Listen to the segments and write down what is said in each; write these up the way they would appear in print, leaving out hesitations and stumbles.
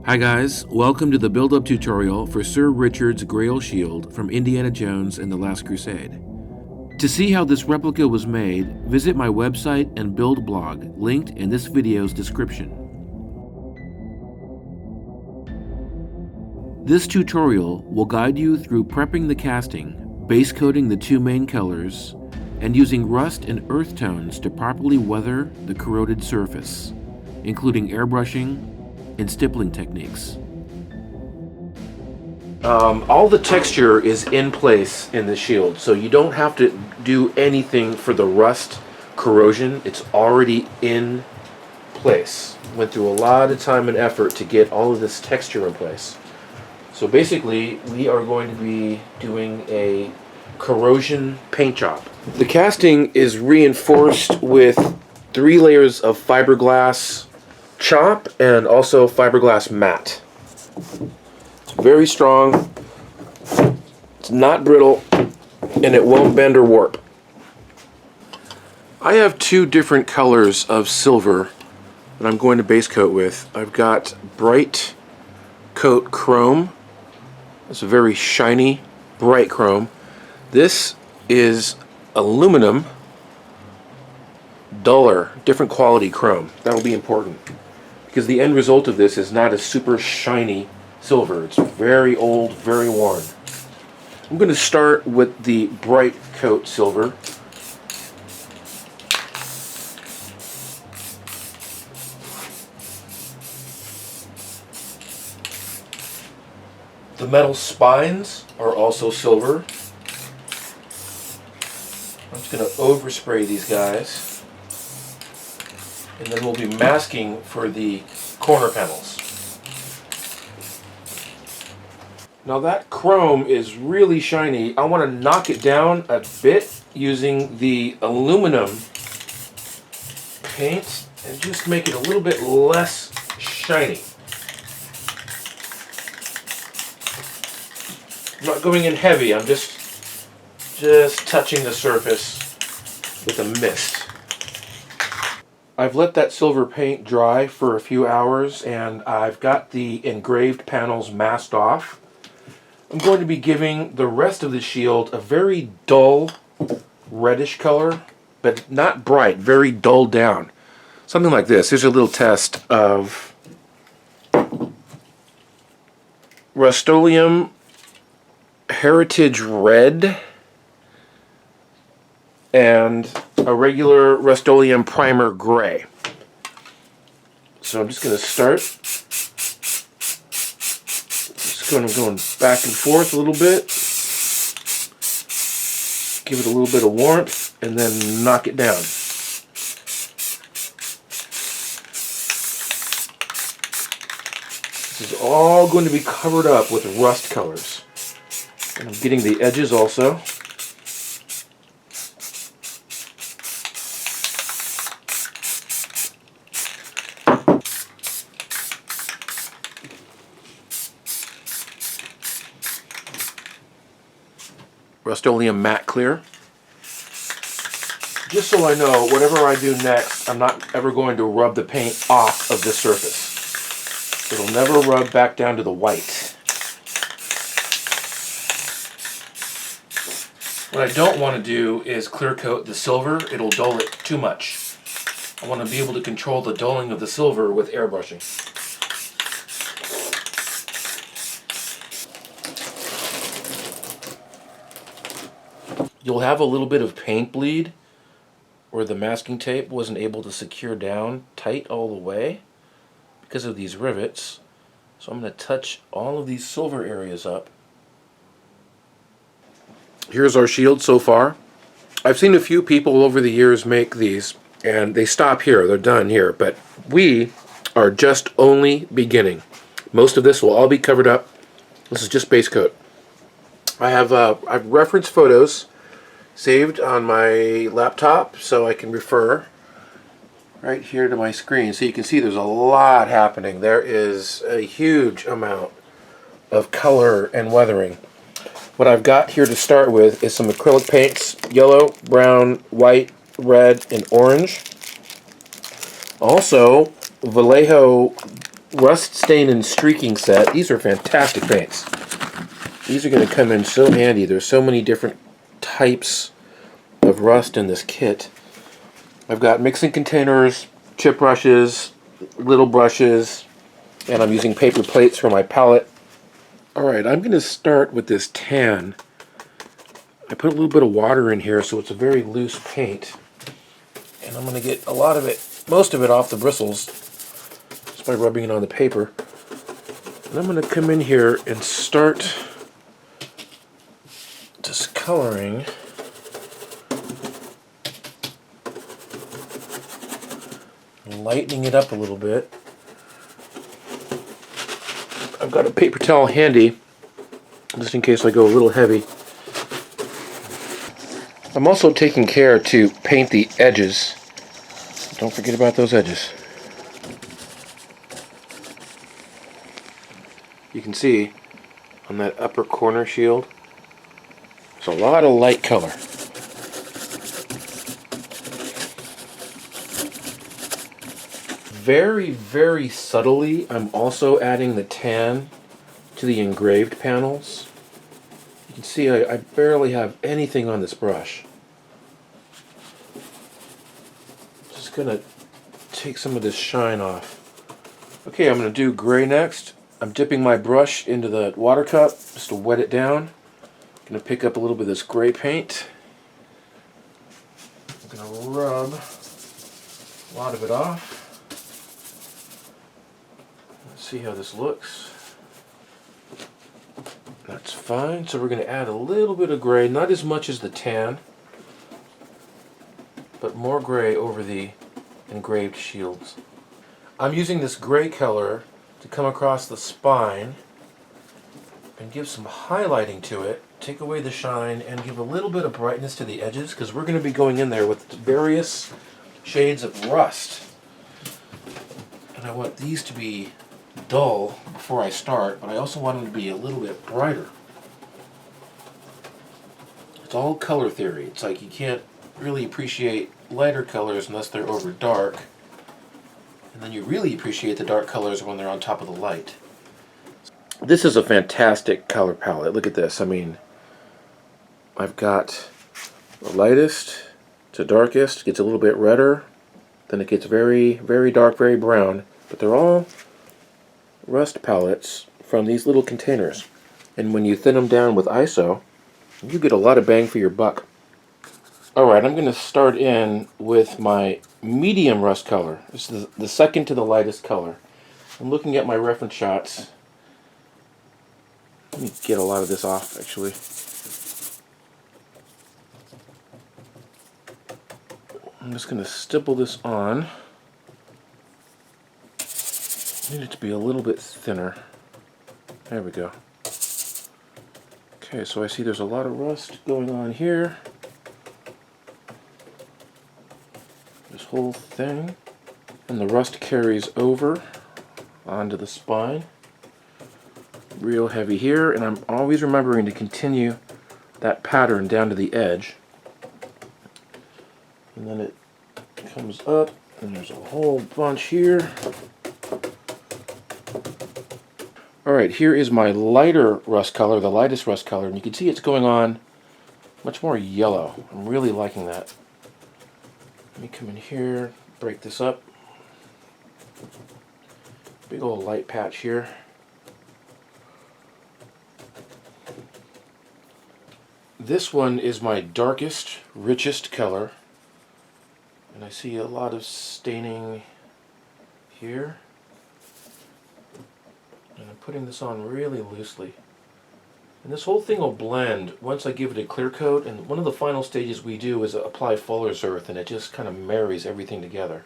Hi guys, welcome to the build-up tutorial for Sir Richard's GRAIL shield from Indiana Jones and the Last Crusade. To see how this replica was made, visit my website and build blog, linked in this video's description. This tutorial will guide you through prepping the casting, base coating the two main colors, and using rust and earth tones to properly weather the corroded surface, including airbrushing and stippling techniques. All the texture is in place in the shield, so you don't have to do anything for the rust corrosion. It's already in place. Went through a lot of time and effort to get all of this texture in place. So basically, we are going to be doing a corrosion paint job. The casting is reinforced with 3 layers of fiberglass chop and also fiberglass mat. It's very strong, it's not brittle, and it won't bend or warp. I have 2 different colors of silver that I'm going to base coat with. I've got bright coat chrome. It's a very shiny, bright chrome. This is aluminum, duller, different quality chrome. That'll be important, because the end result of this is not a super shiny silver. It's very old, very worn. I'm going to start with the bright coat silver. The metal spines are also silver. I'm just going to overspray these guys. And then we'll be masking for the corner panels. Now that chrome is really shiny. I want to knock it down a bit using the aluminum paint and just make it a little bit less shiny. I'm not going in heavy, I'm just touching the surface with a mist. I've let that silver paint dry for a few hours and I've got the engraved panels masked off. I'm going to be giving the rest of the shield a very dull reddish color, but not bright, very dulled down. Something like this. Here's a little test of Rust-Oleum Heritage Red and a regular Rust-Oleum Primer Gray. So I'm just going to start. Just going back and forth a little bit. Give it a little bit of warmth and then knock it down. This is all going to be covered up with rust colors. And I'm getting the edges also. Rust-Oleum matte clear. Just so I know, whatever I do next, I'm not ever going to rub the paint off of this surface. It'll never rub back down to the white. What I don't want to do is clear coat the silver. It'll dull it too much. I want to be able to control the dulling of the silver with airbrushing. You'll have a little bit of paint bleed where the masking tape wasn't able to secure down tight all the way because of these rivets. So I'm going to touch all of these silver areas up. Here's our shield so far. I've seen a few people over the years make these and they stop here, they're done here, but we are just only beginning. Most of this will all be covered up. This is just base coat. I've referenced photos saved on my laptop so I can refer right here to my screen, so you can see there's a lot happening. There is a huge amount of color and weathering. What I've got here to start with is some acrylic paints: yellow, brown, white, red, and orange. Also, Vallejo rust stain and streaking set. These are fantastic paints. These are going to come in so handy. There's so many different types of rust in this kit. I've got mixing containers, chip brushes, little brushes, and I'm using paper plates for my palette. Alright, I'm going to start with this tan. I put a little bit of water in here so it's a very loose paint. And I'm going to get a lot of it, most of it off the bristles, just by rubbing it on the paper. And I'm going to come in here and start discoloring lightening it up a little bit. I've got a paper towel handy, just in case I go a little heavy. I'm also taking care to paint the edges. Don't forget about those edges. You can see on that upper corner shield, there's a lot of light color. Very, very subtly, I'm also adding the tan to the engraved panels. You can see I barely have anything on this brush. Just gonna take some of this shine off. Okay, I'm gonna do gray next. I'm dipping my brush into the water cup just to wet it down. I'm gonna pick up a little bit of this gray paint. I'm gonna rub a lot of it off. Let's see how this looks. That's fine. So we're going to add a little bit of gray, not as much as the tan, but more gray over the engraved shields. I'm using this gray color to come across the spine and give some highlighting to it, take away the shine, and give a little bit of brightness to the edges, because we're going to be going in there with various shades of rust. And I want these to be dull before I start, but I also want them to be a little bit brighter. It's all color theory. It's like you can't really appreciate lighter colors unless they're over dark, and then you really appreciate the dark colors when they're on top of the light. This is a fantastic color palette. Look at this. I mean, I've got the lightest to darkest, gets a little bit redder, then it gets very, very dark, very brown, but they're all rust palettes from these little containers. And when you thin them down with ISO, you get a lot of bang for your buck. Alright, I'm going to start in with my medium rust color. This is the second to the lightest color. I'm looking at my reference shots. Let me get a lot of this off, actually. I'm just going to stipple this on. I need it to be a little bit thinner. There we go. Okay, so I see there's a lot of rust going on here. This whole thing. And the rust carries over onto the spine. Real heavy here, and I'm always remembering to continue that pattern down to the edge. And then it comes up, and there's a whole bunch here. Alright, here is my lighter rust color, the lightest rust color, and you can see it's going on much more yellow. I'm really liking that. Let me come in here, break this up. Big old light patch here. This one is my darkest, richest color, and I see a lot of staining here. And I'm putting this on really loosely. And this whole thing will blend once I give it a clear coat, and one of the final stages we do is apply Fuller's Earth, and it just kind of marries everything together.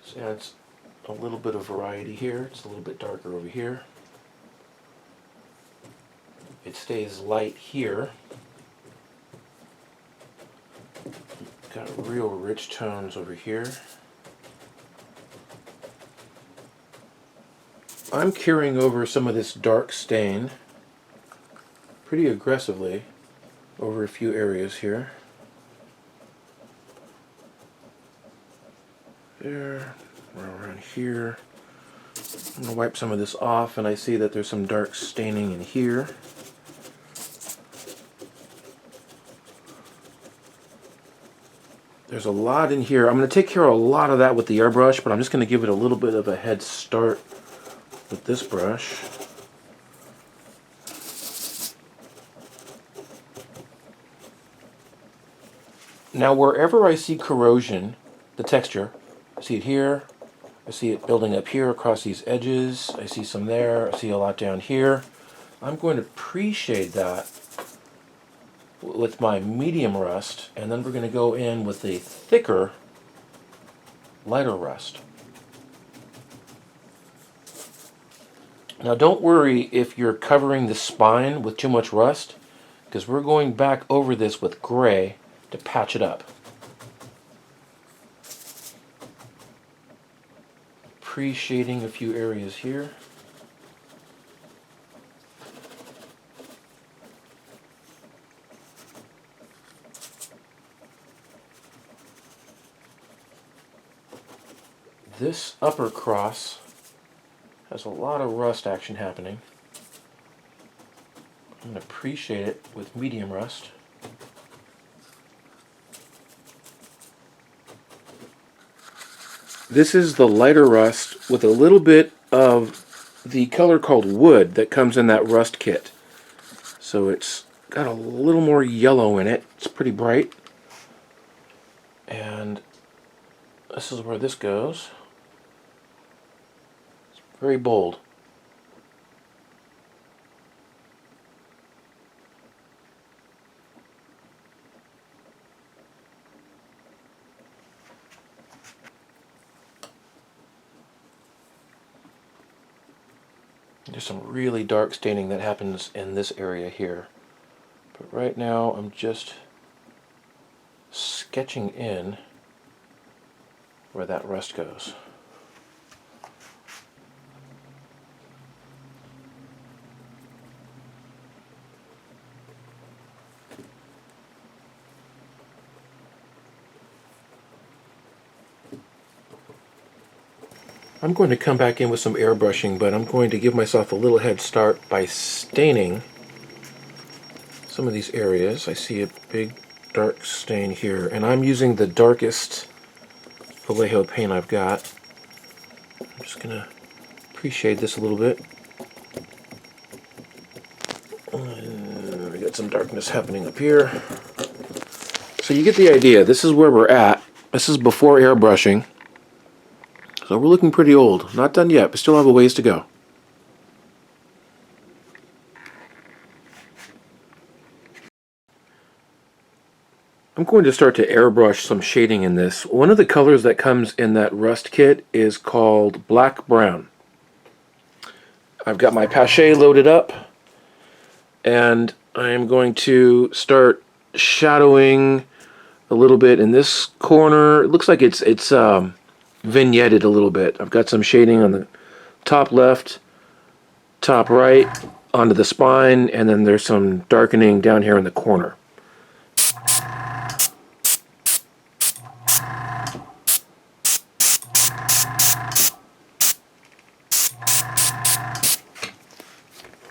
Just adds a little bit of variety here. It's a little bit darker over here. It stays light here. Got real rich tones over here. I'm carrying over some of this dark stain pretty aggressively over a few areas here. There. around here. I'm going to wipe some of this off, and I see that there's some dark staining in here. There's a lot in here. I'm going to take care of a lot of that with the airbrush, but I'm just going to give it a little bit of a head start with this brush. Now wherever I see corrosion, the texture, I see it here, I see it building up here across these edges, I see some there, I see a lot down here. I'm going to pre-shade that with my medium rust, and then we're going to go in with a thicker, lighter rust. Now don't worry if you're covering the spine with too much rust, because we're going back over this with gray to patch it up. Pre-shading a few areas here. This upper cross has a lot of rust action happening. I'm going to pre-shade it with medium rust. This is the lighter rust with a little bit of the color called wood that comes in that rust kit. So it's got a little more yellow in it. It's pretty bright. And this is where this goes. It's very bold. There's some really dark staining that happens in this area here. But right now I'm just sketching in where that rust goes. I'm going to come back in with some airbrushing, but I'm going to give myself a little head start by staining some of these areas. I see a big dark stain here, and I'm using the darkest Vallejo paint I've got. I'm just going to pre-shade this a little bit. We got some darkness happening up here. So you get the idea. This is where we're at. This is before airbrushing. So we're looking pretty old. Not done yet, but still have a ways to go. I'm going to start to airbrush some shading in this. One of the colors that comes in that rust kit is called black brown. I've got my pache loaded up, and I'm going to start shadowing a little bit in this corner. It looks like it's vignetted a little bit. I've got some shading on the top left, top right, onto the spine, and then there's some darkening down here in the corner.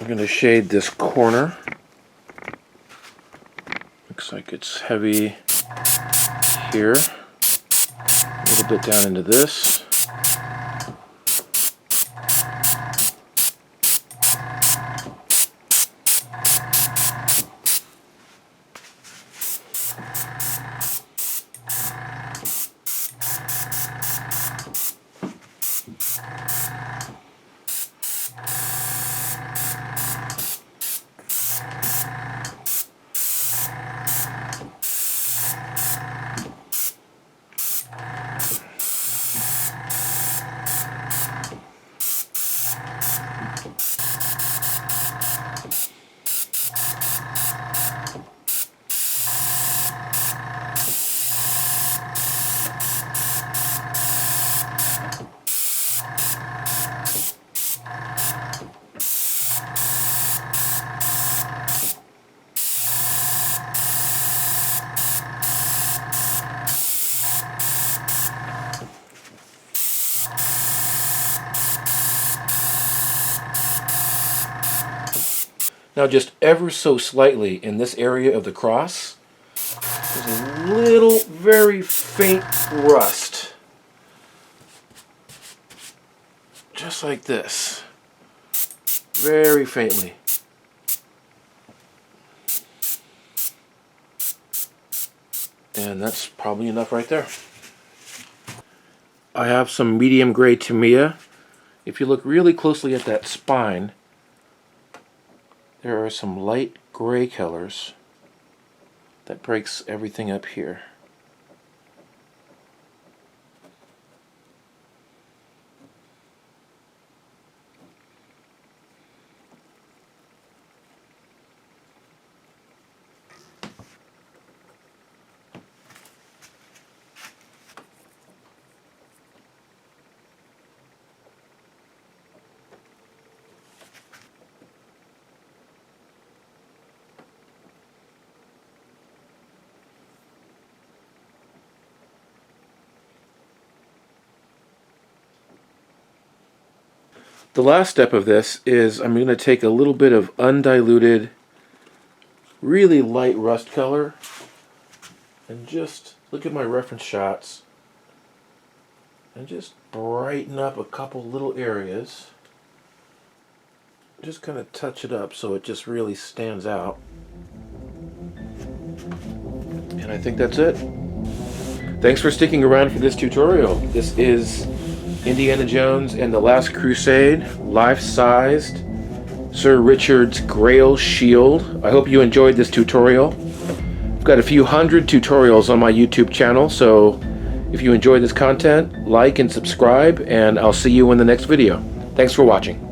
I'm going to shade this corner. Looks like it's heavy here. A little bit down into this. Now just ever so slightly in this area of the cross, there's a little, very faint rust. Just like this. Very faintly. And that's probably enough right there. I have some medium gray Tamiya. If you look really closely at that spine, there are some light gray colors that breaks everything up here. The last step of this is I'm going to take a little bit of undiluted, really light rust color and just look at my reference shots and just brighten up a couple little areas. Just kind of touch it up so it just really stands out. And I think that's it. Thanks for sticking around for this tutorial. This is Indiana Jones and the Last Crusade, life-sized Sir Richard's GRAIL shield. I hope you enjoyed this tutorial. I've got a few hundred tutorials on my YouTube channel, so if you enjoyed this content, like and subscribe, and I'll see you in the next video. Thanks for watching.